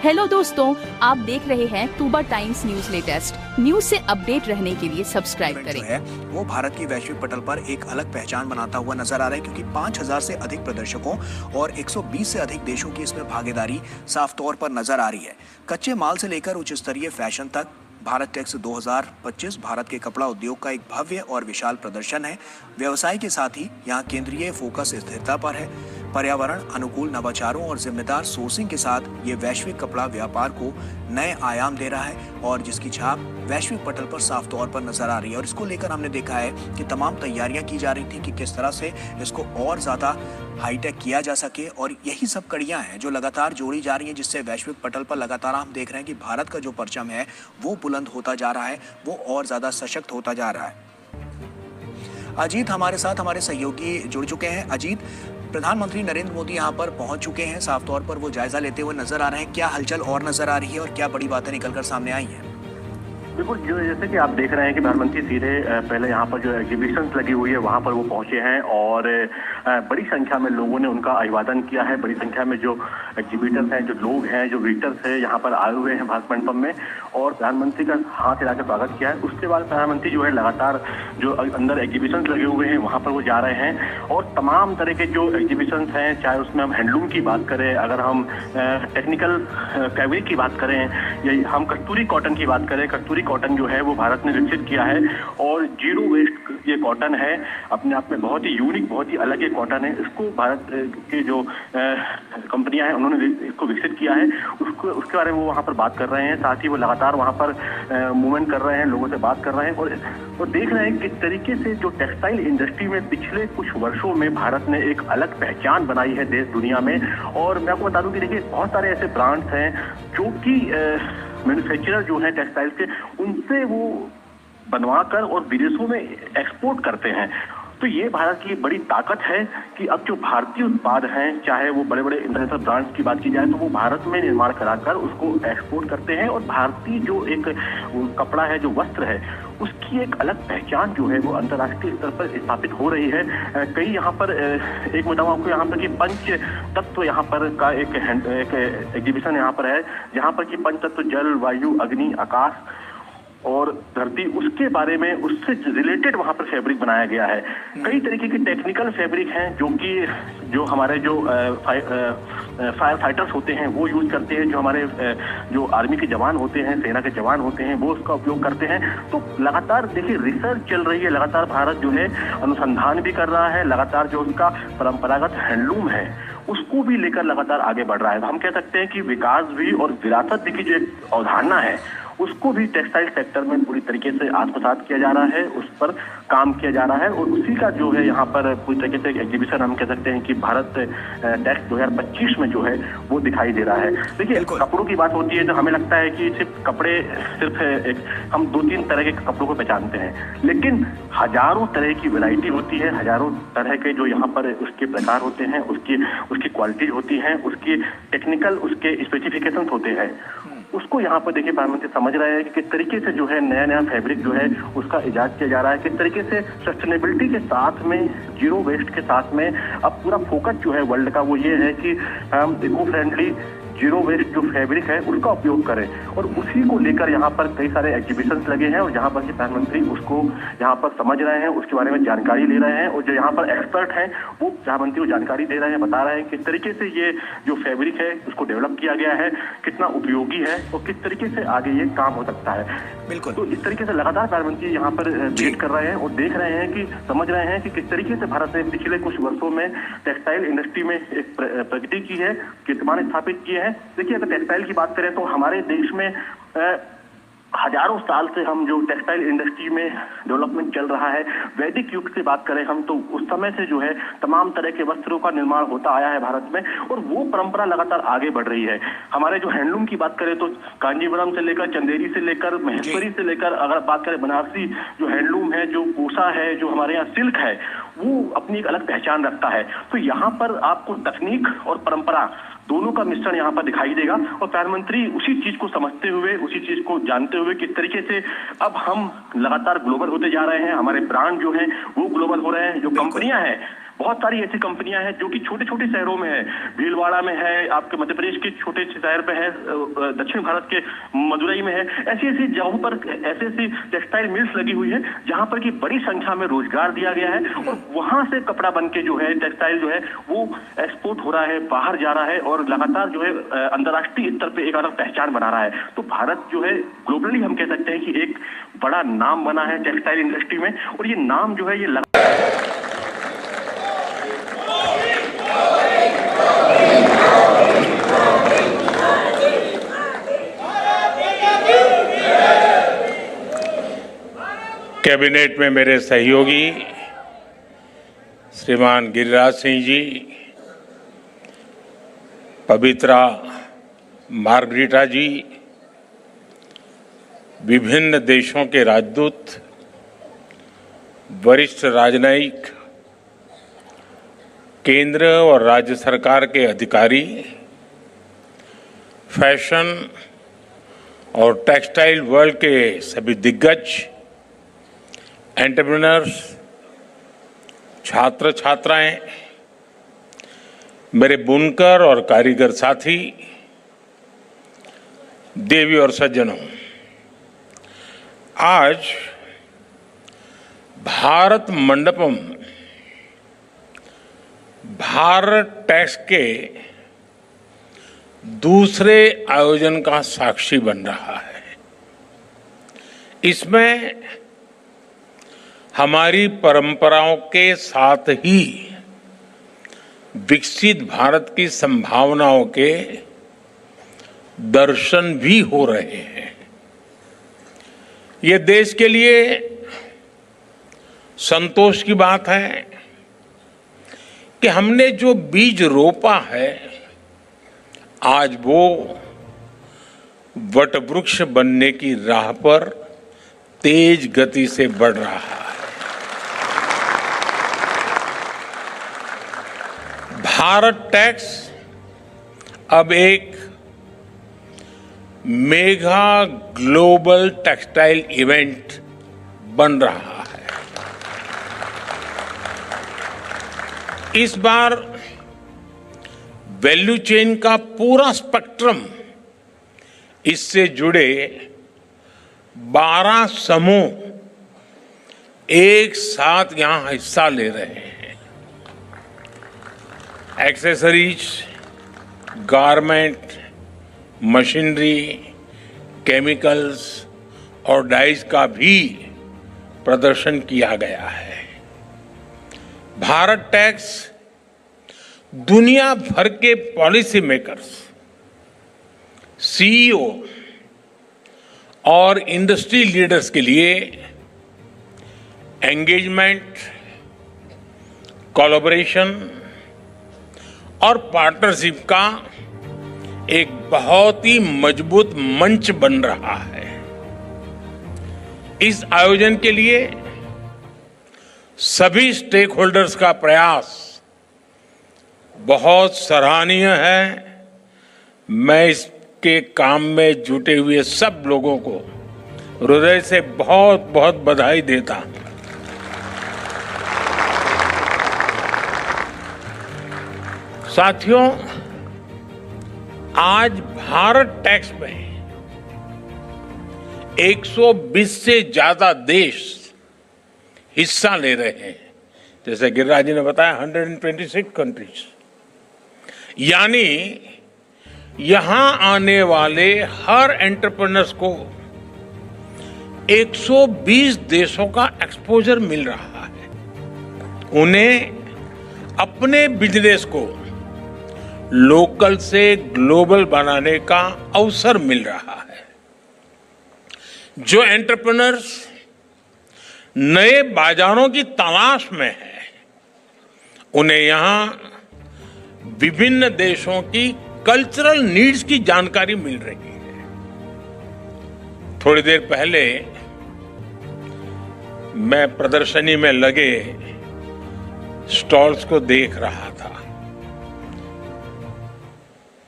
Hello दोस्तों, आप देख रहे हैं तूबा टाइम्स न्यूज लेटेस्ट। न्यूज से अपडेट रहने के लिए सब्सक्राइब करें। जो है वो भारत की वैश्विक पटल पर एक अलग पहचान बनाता हुआ नजर आ रहा है, क्योंकि 5000 से अधिक प्रदर्शकों और 120 से अधिक देशों की इसमें भागीदारी साफ तौर पर नजर आ रही है। कच्चे माल से लेकर उच्च स्तरीय फैशन तक भारत टेक्स 2025 भारत के कपड़ा उद्योग का एक भव्य और विशाल प्रदर्शन है। व्यवसाय के साथ ही यहाँ केंद्रीय फोकस स्थिरता पर है। पर्यावरण अनुकूल नवाचारों और जिम्मेदार सोर्सिंग के साथ ये वैश्विक कपड़ा व्यापार को नए आयाम दे रहा है, और जिसकी छाप वैश्विक पटल पर साफ तौर पर नजर आ रही है। और इसको लेकर हमने देखा है कि तमाम तैयारियां की जा रही थी कि किस तरह से इसको और ज्यादा हाईटेक किया जा सके, और यही सब कड़ियां हैं जो लगातार जोड़ी जा रही हैं, जिससे वैश्विक पटल पर लगातार हम देख रहे हैं कि भारत का जो परचम है वो बुलंद होता जा रहा है, वो और ज्यादा सशक्त होता जा रहा है। अजीत हमारे साथ, हमारे सहयोगी जुड़ चुके हैं। अजीत, प्रधानमंत्री नरेंद्र मोदी यहाँ पर पहुंच चुके हैं, साफ तौर पर वो जायजा लेते हुए नजर आ रहे हैं। क्या हलचल और नजर आ रही है और क्या बड़ी बातें निकलकर सामने आई हैं? बिल्कुल, जो जैसे कि आप देख रहे हैं कि प्रधानमंत्री सीधे पहले यहाँ पर जो एग्जीबिशंस लगी हुई है वहाँ पर वो पहुंचे हैं, और बड़ी संख्या में लोगों ने उनका अभिवादन किया है। बड़ी संख्या में जो एग्जीबिटर्स हैं, जो लोग हैं, जो विजिटर्स हैं, यहाँ पर आए हुए हैं भारत मंडपम में, और प्रधानमंत्री का हाथ हिलाकर स्वागत किया है। उसके बाद प्रधानमंत्री जो है लगातार जो अंदर एग्जीबिशंस लगे हुए हैं वहाँ पर वो जा रहे हैं, और तमाम तरह के जो एग्जीबिशंस हैं, चाहे उसमें हम हैंडलूम की बात करें, अगर हम टेक्निकल फैब्रिक की बात करें, या हम कस्तूरी कॉटन की बात करें, कस्तूरी कॉटन जो है वो भारत ने विकसित किया है, और जीरो वेस्ट ये कॉटन है, अपने आप में बहुत ही यूनिक, बहुत ही अलग ये कॉटन है। इसको भारत के जो कंपनियां हैं उन्होंने इसको विकसित किया है, उसके बारे में वो वहाँ पर बात कर रहे हैं। साथ ही वो लगातार वहाँ पर मूवमेंट कर रहे हैं, लोगों से बात कर रहे हैं, और देख रहे हैं किस तरीके से जो टेक्सटाइल इंडस्ट्री में पिछले कुछ वर्षों में भारत ने एक अलग पहचान बनाई है देश दुनिया में। और मैं आपको बता दूं कि देखिए, बहुत सारे ऐसे ब्रांड्स हैं जो कि मैन्युफैक्चरर जो है टेक्सटाइल के, उनसे वो बनवाकर और विदेशों में एक्सपोर्ट करते हैं। तो ये भारत की बड़ी ताकत है कि अब जो भारतीय उत्पाद हैं, चाहे वो बड़े बड़े इंटरनेशनल ब्रांड्स की बात की जाए, तो वो भारत में निर्माण कराकर उसको एक्सपोर्ट करते हैं, और भारतीय जो एक कपड़ा है, जो वस्त्र है, उसकी एक अलग पहचान जो है वो अंतर्राष्ट्रीय स्तर पर स्थापित हो रही है। कई यहाँ पर एक बताऊँ आपको यहाँ पर कि पंच तत्व यहाँ पर का एक एग्जीबिशन यहाँ पर है, जहाँ पर कि पंच तत्व जल, वायु, अग्नि, आकाश और धरती, उसके बारे में, उससे रिलेटेड वहाँ पर फैब्रिक बनाया गया है। कई तरीके की टेक्निकल फैब्रिक हैं जो हमारे जो फायर फाइटर्स होते हैं वो यूज करते हैं, जो हमारे जो आर्मी के जवान होते हैं, सेना के जवान होते हैं, वो उसका उपयोग करते हैं। तो लगातार देखिए रिसर्च चल रही है, लगातार भारत जो है अनुसंधान भी कर रहा है, लगातार जो उसका परंपरागत हैंडलूम है उसको भी लेकर लगातार आगे बढ़ रहा है। तो हम कह सकते हैं कि विकास भी और विरासत भी की जो एक अवधारणा है उसको भी टेक्सटाइल सेक्टर में पूरी तरीके से आत्मसात किया जा रहा है, उस पर काम किया जा रहा है, और उसी का जो है यहाँ पर पूरी तरीके से एग्जीबिशन हम कह सकते हैं कि भारत टेक्स 2025 में जो है वो दिखाई दे रहा है। देखिए, कपड़ों की बात होती है तो हमें लगता है कि सिर्फ हम 2-3 तरह के कपड़ों को पहचानते हैं, लेकिन हजारों तरह की वैरायटी होती है, हजारों तरह के जो यहाँ पर उसके प्रकार होते हैं, उसकी क्वालिटी होती है, उसकी टेक्निकल उसके स्पेसिफिकेशंस होते हैं। उसको यहाँ पर देखिए प्रधानमंत्री समझ रहे हैं कि किस तरीके से जो है नया फैब्रिक जो है उसका इजाद किया जा रहा है, किस तरीके से सस्टेनेबिलिटी के साथ में, जीरो वेस्ट के साथ में अब पूरा फोकस जो है वर्ल्ड का वो ये है कि हम इको फ्रेंडली जीरो वेस्ट जो फैब्रिक है उसका उपयोग करें, और उसी को लेकर यहाँ पर कई सारे एग्जीबिशंस लगे हैं, और जहाँ पर प्रधानमंत्री उसको यहाँ पर समझ रहे हैं, उसके बारे में जानकारी ले रहे हैं, और जो यहाँ पर एक्सपर्ट हैं वो प्रधानमंत्री को जानकारी दे रहे हैं, बता रहे हैं किस तरीके से ये जो फैब्रिक है उसको डेवलप किया गया है, कितना उपयोगी है, और किस तरीके से आगे ये काम हो सकता है। बिल्कुल, तो इस तरीके से लगातार प्रधानमंत्री यहाँ पर वेट कर रहे हैं और देख रहे हैं कि समझ रहे हैं कि किस तरीके से भारत ने पिछले कुछ वर्षों में टेक्सटाइल इंडस्ट्री में एक प्रगति की है, कीर्तिमान स्थापित किए हैं। देखिए, अगर टेक्सटाइल की बात करें तो हमारे देश में हजारों साल से हम जो टेक्सटाइल इंडस्ट्री में डेवलपमेंट चल रहा है, वैदिक युग से बात करें हम तो उस समय से जो है तमाम तरह के वस्त्रों का निर्माण होता आया है भारत में, और वो परंपरा लगातार आगे बढ़ रही है। हमारे जो हैंडलूम की बात करें तो कांजीवरम से लेकर, चंदेरी से लेकर, महेश्वरी से लेकर, अगर बात करें बनारसी जो हैंडलूम है, जो कोसा है, जो हमारे यहाँ सिल्क है, वो अपनी एक अलग पहचान रखता है। तो यहाँ पर आपको तकनीक और परंपरा दोनों का मिश्रण यहाँ पर दिखाई देगा, और प्रधानमंत्री उसी चीज को समझते हुए, उसी चीज को जानते हुए किस तरीके से अब हम लगातार ग्लोबल होते जा रहे हैं, हमारे ब्रांड जो हैं वो ग्लोबल हो रहे हैं, जो कंपनियां हैं बहुत सारी ऐसी कंपनियां हैं जो कि छोटे छोटे शहरों में है, भीलवाड़ा में है, आपके मध्य प्रदेश के छोटे से शहर पे है, दक्षिण भारत के मदुरई में है। ऐसी ऐसी जगहों पर ऐसी ऐसी टेक्सटाइल मिल्स लगी हुई है जहां पर कि बड़ी संख्या में रोजगार दिया गया है और वहां से कपड़ा बन के जो है, टेक्सटाइल जो है वो एक्सपोर्ट हो रहा है, बाहर जा रहा है और लगातार जो है अंतर्राष्ट्रीय स्तर पे एक अलग पहचान बना रहा है। तो भारत जो है ग्लोबली हम कह सकते हैं कि एक बड़ा नाम बना है टेक्सटाइल इंडस्ट्री में, और ये नाम जो है ये कैबिनेट में मेरे सहयोगी श्रीमान गिरिराज सिंह जी, पवित्रा मार्गरीटा जी, विभिन्न देशों के राजदूत, वरिष्ठ राजनयिक, केंद्र और राज्य सरकार के अधिकारी, फैशन और टेक्सटाइल वर्ल्ड के सभी दिग्गज, एंटरप्रेन्योर्स, छात्र छात्राएं, मेरे बुनकर और कारीगर साथी, देवी और सज्जनों, आज भारत मंडपम भारत टैक्स के दूसरे आयोजन का साक्षी बन रहा है। इसमें हमारी परंपराओं के साथ ही विकसित भारत की संभावनाओं के दर्शन भी हो रहे हैं। ये देश के लिए संतोष की बात है कि हमने जो बीज रोपा है आज वो वटवृक्ष बनने की राह पर तेज गति से बढ़ रहा है। भारत टैक्स अब एक मेगा ग्लोबल टेक्सटाइल इवेंट बन रहा है। इस बार वैल्यू चेन का पूरा स्पेक्ट्रम, इससे जुड़े 12 समूह एक साथ यहां हिस्सा ले रहे हैं। एक्सेसरीज, गारमेंट, मशीनरी, केमिकल्स और डाइज का भी प्रदर्शन किया गया है। भारत टैक्स दुनिया भर के पॉलिसी मेकर्स, सीईओ और इंडस्ट्री लीडर्स के लिए एंगेजमेंट, कोलैबोरेशन और पार्टनरशिप का एक बहुत ही मजबूत मंच बन रहा है। इस आयोजन के लिए सभी स्टेक होल्डर्स का प्रयास बहुत सराहनीय है। मैं इसके काम में जुटे हुए सब लोगों को हृदय से बहुत बहुत बधाई देता हूं। साथियों, आज भारत टैक्स में 120 से ज्यादा देश हिस्सा ले रहे हैं। जैसे गिरिराज जी ने बताया 126 कंट्रीज, यानी यहां आने वाले हर एंटरप्रेन्योर्स को 120 देशों का एक्सपोजर मिल रहा है। उन्हें अपने बिजनेस को लोकल से ग्लोबल बनाने का अवसर मिल रहा है। जो एंटरप्रेन्योर्स नए बाजारों की तलाश में हैं, उन्हें यहां विभिन्न देशों की कल्चरल नीड्स की जानकारी मिल रही है। थोड़ी देर पहले मैं प्रदर्शनी में लगे स्टॉल्स को देख रहा था।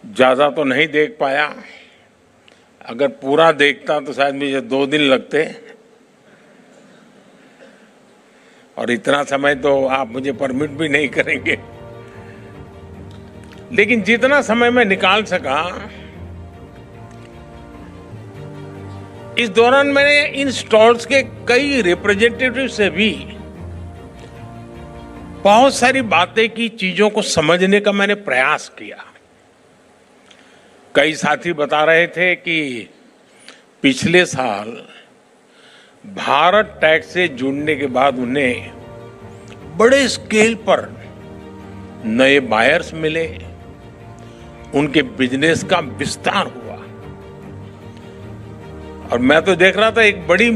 ज्यादा तो नहीं देख पाया, अगर पूरा देखता तो शायद मुझे 2 दिन लगते। और इतना समय तो आप मुझे परमिट भी नहीं करेंगे, लेकिन जितना समय मैं निकाल सका इस दौरान मैंने इन स्टॉल्स के कई रिप्रेजेंटेटिव से भी बहुत सारी बातें की, चीजों को समझने का मैंने प्रयास किया। कई साथी बता रहे थे कि पिछले साल भारत टैक्स से जुड़ने के बाद उन्हें बड़े स्केल पर नए बायर्स मिले, उनके बिजनेस का विस्तार हुआ। और मैं तो देख रहा था एक बड़ी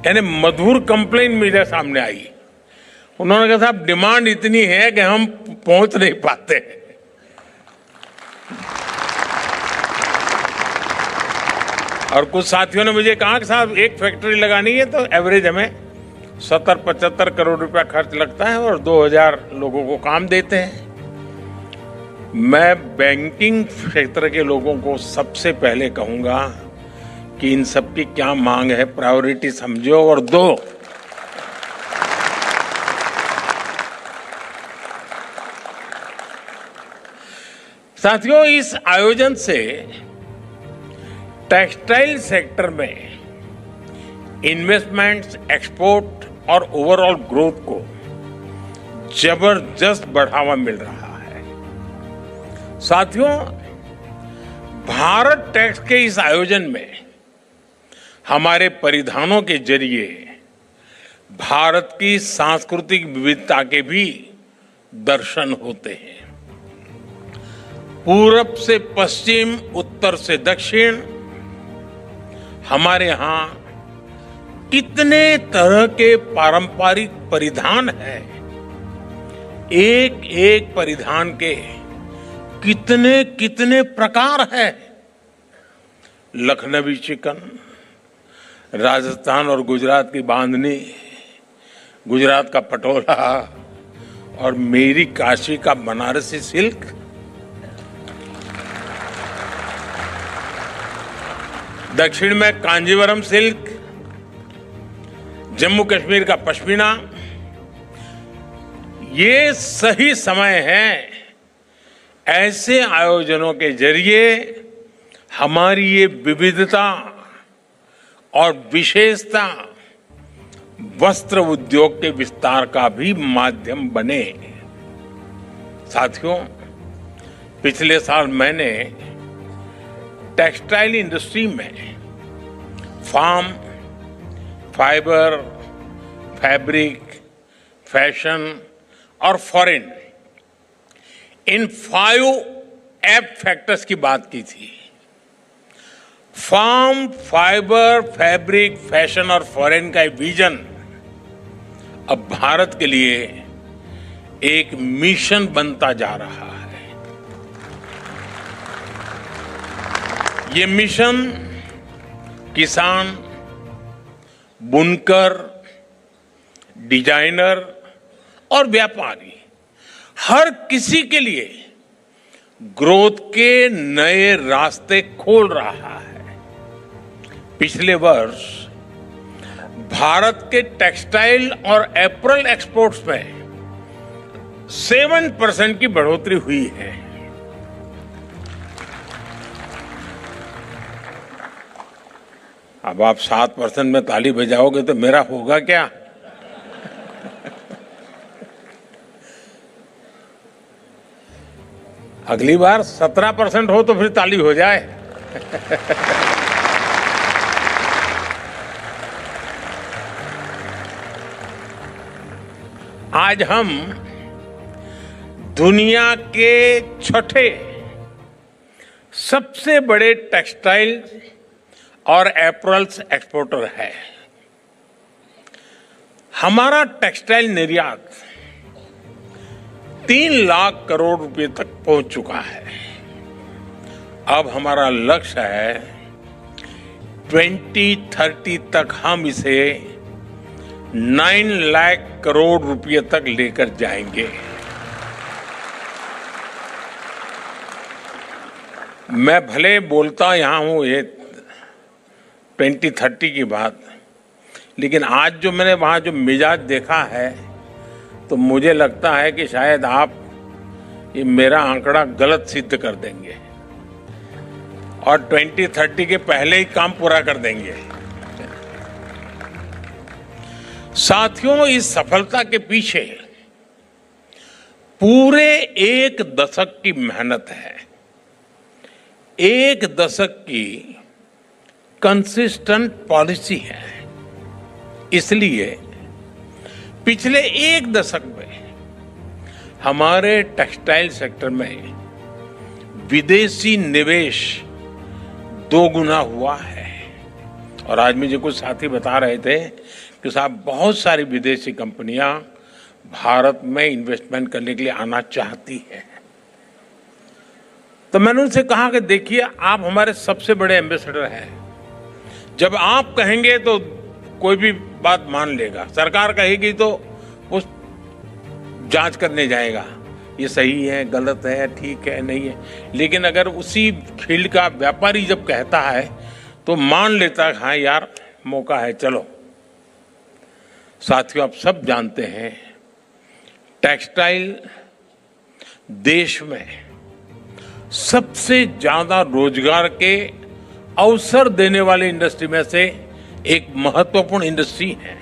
यानी मधुर कंप्लेन मेरे सामने आई। उन्होंने कहा साहब डिमांड इतनी है कि हम पहुंच नहीं पाते। और कुछ साथियों ने मुझे कहा कि साहब एक फैक्ट्री लगानी है तो एवरेज हमें 70-75 करोड़ रुपया खर्च लगता है और 2000 लोगों को काम देते हैं। मैं बैंकिंग क्षेत्र के लोगों को सबसे पहले कहूंगा कि इन सब की क्या मांग है, प्रायोरिटी समझो और दो। साथियों, इस आयोजन से टेक्सटाइल सेक्टर में इन्वेस्टमेंट्स, एक्सपोर्ट और ओवरऑल ग्रोथ को जबरदस्त बढ़ावा मिल रहा है। साथियों, भारत टैक्स के इस आयोजन में हमारे परिधानों के जरिए भारत की सांस्कृतिक विविधता के भी दर्शन होते हैं। पूरब से पश्चिम, उत्तर से दक्षिण, हमारे यहां कितने तरह के पारंपरिक परिधान हैं। एक एक परिधान के कितने कितने प्रकार हैं। लखनवी चिकन, राजस्थान और गुजरात की बांधनी, गुजरात का पटोला और मेरी काशी का बनारसी सिल्क, दक्षिण में कांजीवरम सिल्क, जम्मू कश्मीर का पश्मीना। ये सही समय है ऐसे आयोजनों के जरिए हमारी ये विविधता और विशेषता वस्त्र उद्योग के विस्तार का भी माध्यम बने। साथियों, पिछले साल मैंने टेक्सटाइल इंडस्ट्री में फार्म, फाइबर, फैब्रिक, फैशन और फॉरेन, इन 5 एप फैक्टर्स की बात की थी। फार्म, फाइबर, फैब्रिक, फैशन और फॉरेन का विजन अब भारत के लिए एक मिशन बनता जा रहा है। ये मिशन किसान, बुनकर, डिजाइनर और व्यापारी, हर किसी के लिए ग्रोथ के नए रास्ते खोल रहा है। पिछले वर्ष भारत के टेक्सटाइल और एपरल एक्सपोर्ट्स में 7% की बढ़ोतरी हुई है। अब आप 7% में ताली बजाओगे तो मेरा होगा क्या? अगली बार 17% हो तो फिर ताली हो जाए। आज हम दुनिया के छठे सबसे बड़े टेक्सटाइल और एपरल्स एक्सपोर्टर है। हमारा टेक्सटाइल निर्यात 3 लाख करोड़ रुपए तक पहुंच चुका है। अब हमारा लक्ष्य है 2030 तक हम इसे 9 लाख करोड़ रुपए तक लेकर जाएंगे। मैं भले बोलता यहां हूं ये 2030 की बात, लेकिन आज जो मैंने वहां जो मिजाज देखा है तो मुझे लगता है कि शायद आप ये मेरा आंकड़ा गलत सिद्ध कर देंगे और 2030 के पहले ही काम पूरा कर देंगे। साथियों, इस सफलता के पीछे पूरे एक दशक की मेहनत है, एक दशक की कंसिस्टेंट पॉलिसी है। इसलिए पिछले एक दशक में हमारे टेक्सटाइल सेक्टर में विदेशी निवेश 2 गुना हुआ है। और आज मुझे कुछ साथी बता रहे थे कि साहब बहुत सारी विदेशी कंपनियां भारत में इन्वेस्टमेंट करने के लिए आना चाहती है। तो मैंने उनसे कहा कि देखिए, आप हमारे सबसे बड़े एम्बेसडर हैं। जब आप कहेंगे तो कोई भी बात मान लेगा, सरकार कहेगी तो उस जांच करने जाएगा, ये सही है, गलत है, ठीक है, नहीं है। लेकिन अगर उसी फील्ड का व्यापारी जब कहता है तो मान लेता है, हाँ यार मौका है, चलो। साथियों, आप सब जानते हैं टेक्सटाइल देश में सबसे ज्यादा रोजगार के अवसर देने वाली इंडस्ट्री में से एक महत्वपूर्ण इंडस्ट्री है।